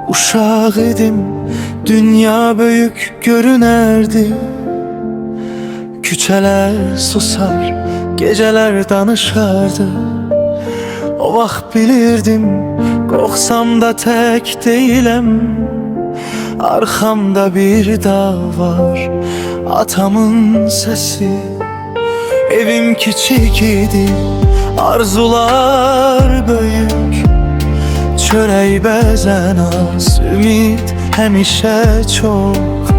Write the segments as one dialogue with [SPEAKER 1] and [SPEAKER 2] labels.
[SPEAKER 1] Uşaq idim, dünya böyük görünərdi. Küçələr susar, gecələr danışardı. O vaxt bilirdim, qorxsam da tək deyiləm. Arxamda bir dağ var, atamın səsi. Evim kiçik idi, arzular böyük. Çörək bəzən az, ümid həmişə çox.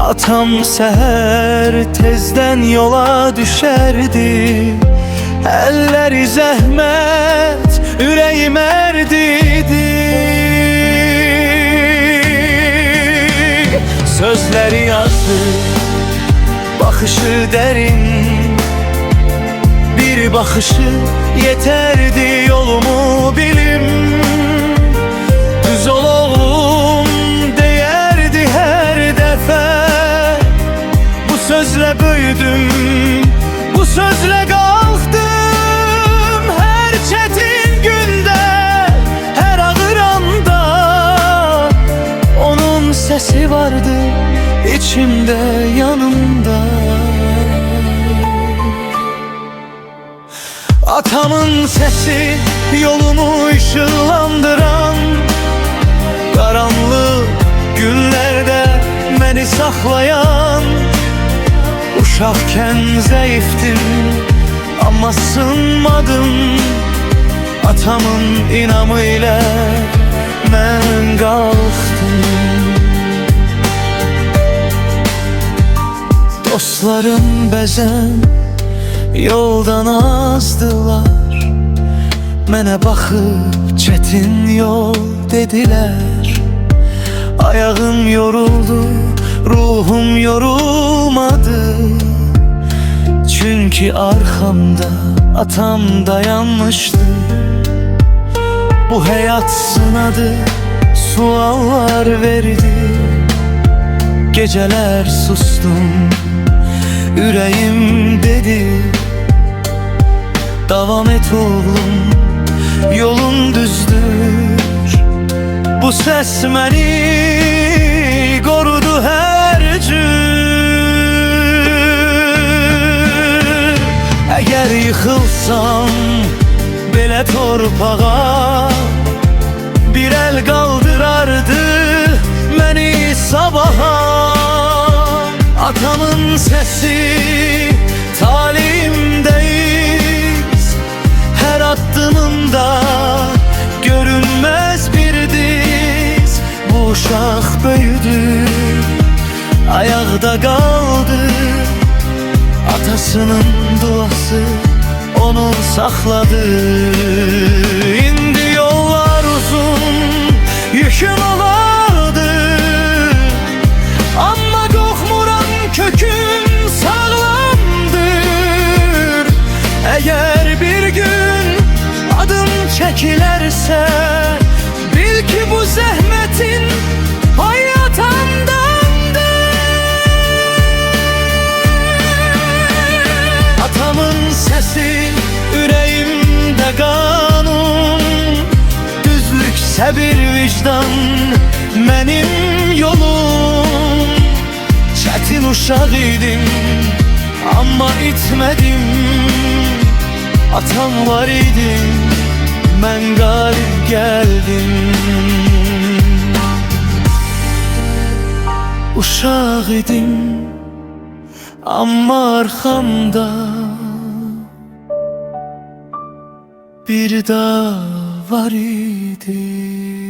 [SPEAKER 1] Atam səhər tezdən yola düşərdi. Əlləri zəhmət, ürəyim ərdidi. Sözləri yazdı, baxışı dərin. Bir baxışı yetərdi, yolumu bilim. Düz ol oğlum deyərdi hər dəfə. Bu sözlə böyüdüm, bu sözlə qalxdım. Hər çətin gündə, hər ağır anda onun səsi vardı içimdə, yanımda. Atamın səsi yolumu ışıqlandıran, qaranlıq günlərdə məni saxlayan. Uşaqkən zəifdim, amma sınmadım. Atamın inamı ilə mən qalxdım. Dostlarım bəzən yoldan azdılar. Mənə baxıb çətin yol dedilər. Ayağım yoruldu, ruhum yorulmadı. Çünkü arxamda atam dayanmışdı. Bu həyat sınadı, suallar verdi. Gecələr sustum, ürəyim dedi. Davam et oğlum, yolun düzdür. Bu səs məni qorudu hər cür. Əgər yıxılsam belə torpağa, bir əl qaldırardı məni sabaha. Atamın səsi talimdeyiz. Her addımımda görünmez bir diz. Bu uşaq böyüdü, ayaqda qaldı. Atasının duası onu saxladı. İndi yollar uzun, yüküm olardı. Amma qorxmuram, köküm sağlamdır. Əgər bir gün adım çekilərsə, bil ki bu zəhmətin pay atamdandır. Atamın səsi ürəyimdə qanun, düzlük, səbir, vicdan mənim yolum. Çətin uşaq idim, amma itmədim. Atam var idi, mən qalib gəldim. Uşaq idim, amma arxamda bir dağ var idi.